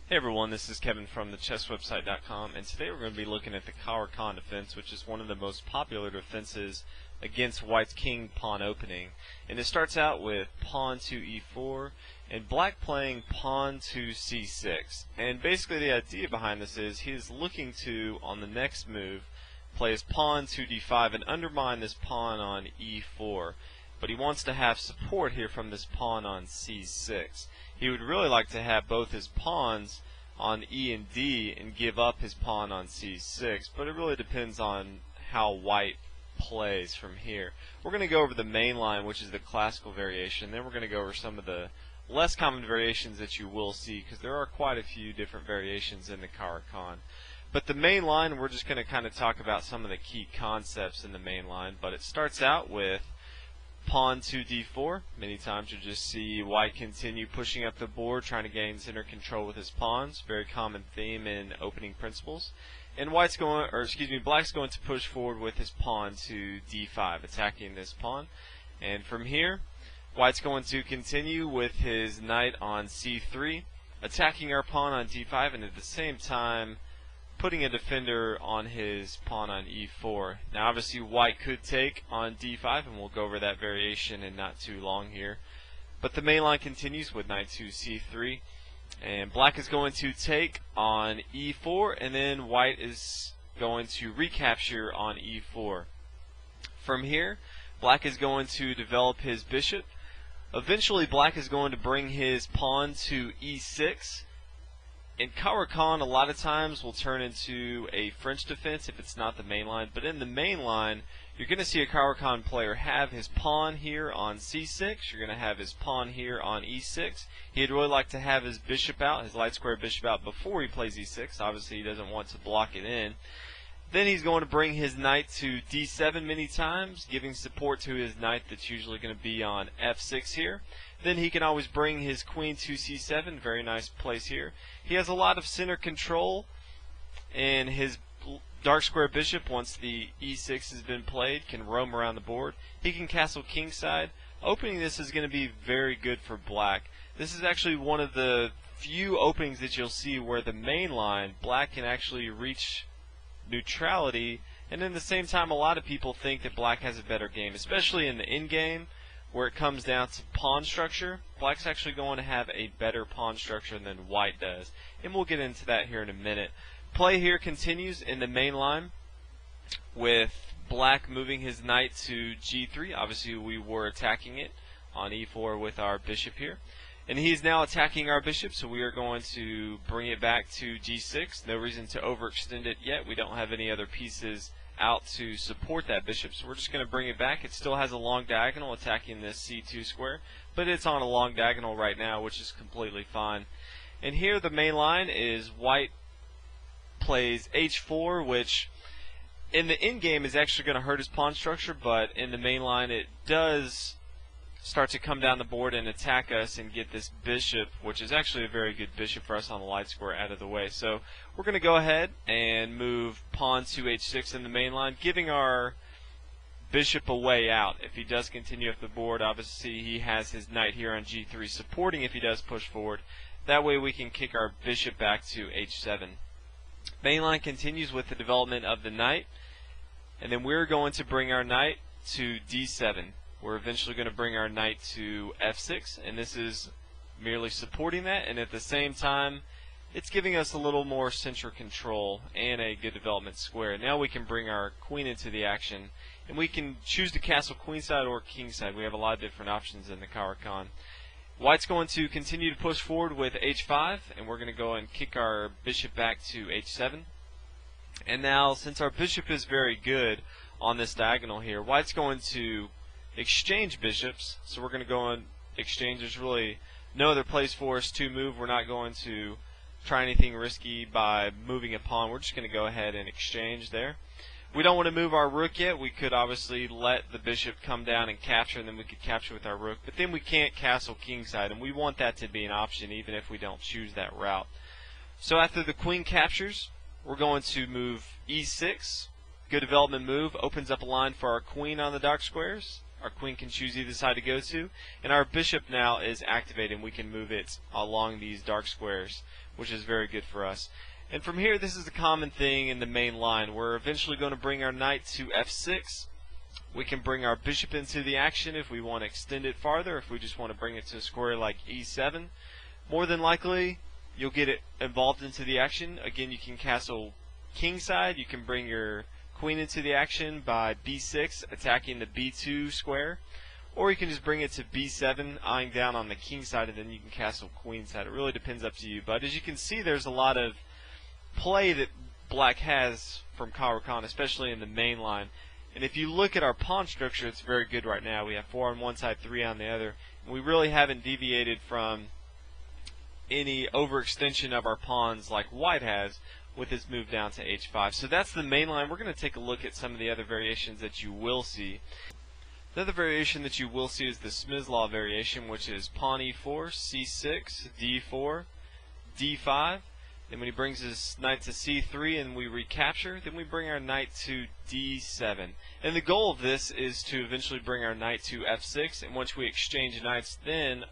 Hey everyone, this is Kevin from the chesswebsite.com, and today we're going to be looking at the Caro Kann defense, which is one of the most popular defenses against White's king pawn opening. And it starts out with pawn to e4 and Black playing pawn to c6. And basically the idea behind this is he is looking to, on the next move, play his pawn to d5 and undermine this pawn on e4. But he wants to have support here from this pawn on c6. He would really like to have both his pawns on e and d and give up his pawn on c6, but it really depends on how White plays from here. We're going to go over the main line, which is the classical variation. Then we're going to go over some of the less common variations that you will see, because there are quite a few different variations in the Caro Kann. But the main line, we're just going to kind of talk about some of the key concepts in the main line. But it starts out with pawn to d4. Many times you'll just see White continue pushing up the board, trying to gain center control with his pawns. Very common theme in opening principles. And Black's going to push forward with his pawn to d5, attacking this pawn. And from here, White's going to continue with his knight on c3, attacking our pawn on d5, and at the same time putting a defender on his pawn on e4. Now obviously White could take on d5, and we'll go over that variation in not too long here. But the main line continues with knight to c3, and Black is going to take on e4, and then White is going to recapture on e4. From here, Black is going to develop his bishop. Eventually Black is going to bring his pawn to e6. In Caro Kann, a lot of times will turn into a French defense if it's not the main line. But in the main line, you're going to see a Caro Kann player have his pawn here on c6. You're going to have his pawn here on e6. He'd really like to have his bishop out, his light square bishop out, before he plays e6. Obviously, he doesn't want to block it in. Then he's going to bring his knight to d7 many times, giving support to his knight that's usually going to be on f6 here. Then he can always bring his queen to c7, very nice place here. He has a lot of center control, and his dark square bishop, once the e6 has been played, can roam around the board. He can castle kingside. Opening this is going to be very good for Black. This is actually one of the few openings that you'll see where the main line, Black can actually reach neutrality, and at the same time a lot of people think that Black has a better game, especially in the endgame where it comes down to pawn structure. Black's actually going to have a better pawn structure than White does, and we'll get into that here in a minute. Play here continues in the main line with Black moving his knight to g3. Obviously we were attacking it on e4 with our bishop here, and he's now attacking our bishop, so we are going to bring it back to g6. No reason to overextend it yet. We don't have any other pieces out to support that bishop, so we're just going to bring it back. It still has a long diagonal attacking this c2 square, but it's on a long diagonal right now, which is completely fine. And here the main line is White plays h4, which in the end game is actually going to hurt his pawn structure, but in the main line it does start to come down the board and attack us and get this bishop, which is actually a very good bishop for us on the light square, out of the way. So we're going to go ahead and move pawn to h6 in the main line, giving our bishop a way out. If he does continue up the board, obviously he has his knight here on g3 supporting if he does push forward. That way we can kick our bishop back to h7. Main line continues with the development of the knight, and then we're going to bring our knight to d7. We're eventually going to bring our knight to f6, and this is merely supporting that, and at the same time it's giving us a little more center control and a good development square. Now we can bring our queen into the action, and we can choose to castle queenside or kingside. We have a lot of different options in the Caro Kann. White's going to continue to push forward with h5, and we're going to go and kick our bishop back to h7. And now, since our bishop is very good on this diagonal here, White's going to exchange bishops, so we're going to go and exchange. There's really no other place for us to move. We're not going to try anything risky by moving a pawn. We're just going to go ahead and exchange there. We don't want to move our rook yet. We could obviously let the bishop come down and capture, and then we could capture with our rook, but then we can't castle kingside, and we want that to be an option even if we don't choose that route. So after the queen captures, we're going to move e6. Good development move, opens up a line for our queen on the dark squares. Our queen can choose either side to go to, and our bishop now is activated, and we can move it along these dark squares, which is very good for us. And from here, this is the common thing in the main line. We're eventually going to bring our knight to f6. We can bring our bishop into the action if we want to extend it farther, if we just want to bring it to a square like e7. More than likely, you'll get it involved into the action. Again, you can castle kingside. You can bring your queen into the action by b6, attacking the b2 square. Or you can just bring it to b7, eyeing down on the king side, and then you can castle queenside. It really depends up to you. But as you can see, there's a lot of play that black has from Caro, especially in the main line. And if you look at our pawn structure, it's very good right now. We have 4 on one side, 3 on the other. And we really haven't deviated from any overextension of our pawns like white has with his move down to h5. So that's the main line. We're going to take a look at some of the other variations that you will see. Another variation that you will see is the Smyslov variation, which is pawn e4, c6, d4, d5. Then when he brings his knight to c3 and we recapture, then we bring our knight to d7. And the goal of this is to eventually bring our knight to f6, and once we exchange knights, then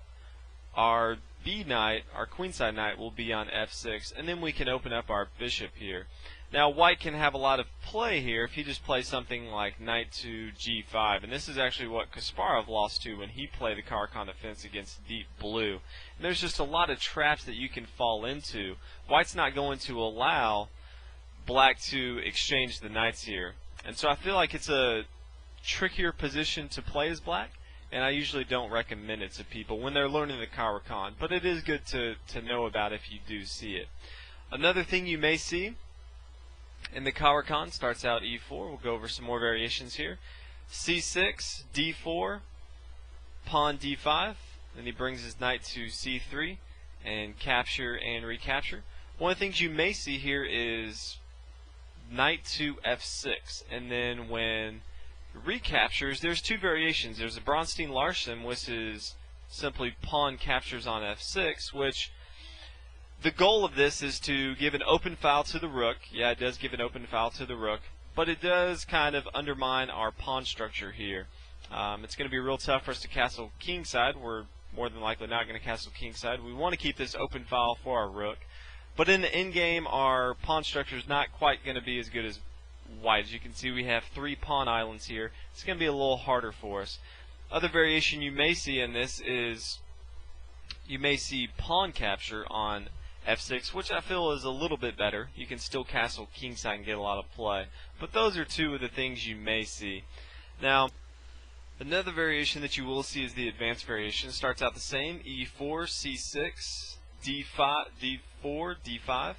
our b knight, our queenside knight, will be on f6, and then we can open up our bishop here. Now white can have a lot of play here if he just plays something like knight to g5, and this is actually what Kasparov lost to when he played the Caro defense against deep blue. And there's just a lot of traps that you can fall into. White's not going to allow black to exchange the knights here, and so I feel like it's a trickier position to play as black, and I usually don't recommend it to people when they're learning the Caro, but it is good to know about if you do see it. Another thing you may see in the Caro starts out e4. We'll go over some more variations here. c6, d4, pawn d5. Then he brings his knight to c3 and capture and recapture. One of the things you may see here is knight to f6, and then when recaptures, there's two variations. There's a Bronstein-Larsen, which is simply pawn captures on f6, which the goal of this is to give an open file to the rook. Yeah, it does give an open file to the rook, but it does kind of undermine our pawn structure here. It's going to be real tough for us to castle kingside. We're more than likely not going to castle kingside. We want to keep this open file for our rook, but in the endgame, our pawn structure is not quite going to be as good as white. As you can see, we have 3 pawn islands here. It's going to be a little harder for us. Other variation you may see in this is you may see pawn capture on f6, which I feel is a little bit better. You can still castle kingside and get a lot of play, but those are two of the things you may see. Now, another variation that you will see is the advanced variation. It starts out the same: e4, c6, d5, d4, d5.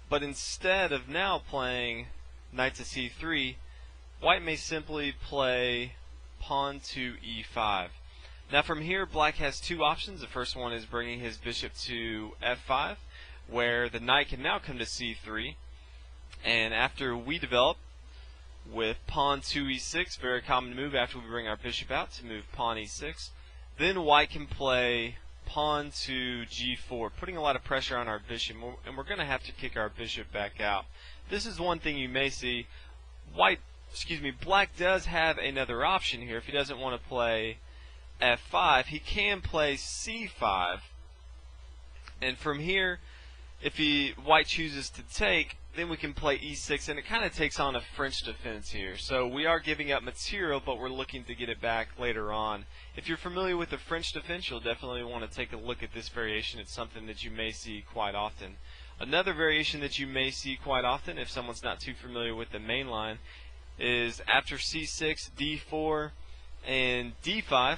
But instead of now playing knight to c3, white may simply play pawn to e5. Now from here, black has 2 options. The first one is bringing his bishop to f5, where the knight can now come to c3. And after we develop with pawn to e6, very common move after we bring our bishop out to move pawn e6, then white can play pawn to g4, putting a lot of pressure on our bishop, and we're going to have to kick our bishop back out. This is one thing you may see. Black does have another option here. If he doesn't want to play f5, he can play c5, and from here, if white chooses to take, then we can play e6, and it kind of takes on a French defense here. So we are giving up material, but we're looking to get it back later on. If you're familiar with the French defense, you'll definitely want to take a look at this variation. It's something that you may see quite often. Another variation that you may see quite often, if someone's not too familiar with the main line, is after c6, d4, and d5.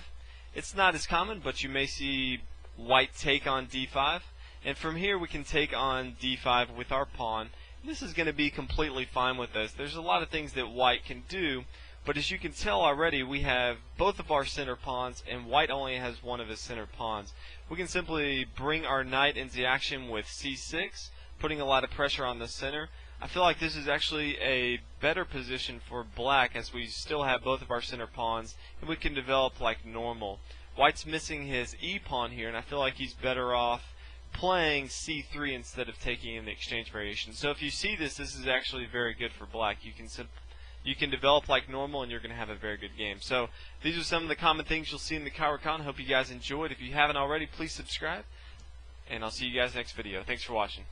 It's not as common, but you may see white take on d5, and from here we can take on d5 with our pawn. This is going to be completely fine with us. There's a lot of things that white can do, but as you can tell already, we have both of our center pawns, and white only has one of his center pawns. We can simply bring our knight into action with c6, putting a lot of pressure on the center. I feel like this is actually a better position for black, as we still have both of our center pawns, and we can develop like normal. White's missing his e-pawn here, and I feel like he's better off playing c3 instead of taking in the exchange variation. So if you see this, this is actually very good for black. You you can develop like normal, and you're going to have a very good game. So these are some of the common things you'll see in the Caro Kann. Hope you guys enjoyed. If you haven't already, please subscribe, and I'll see you guys next video. Thanks for watching.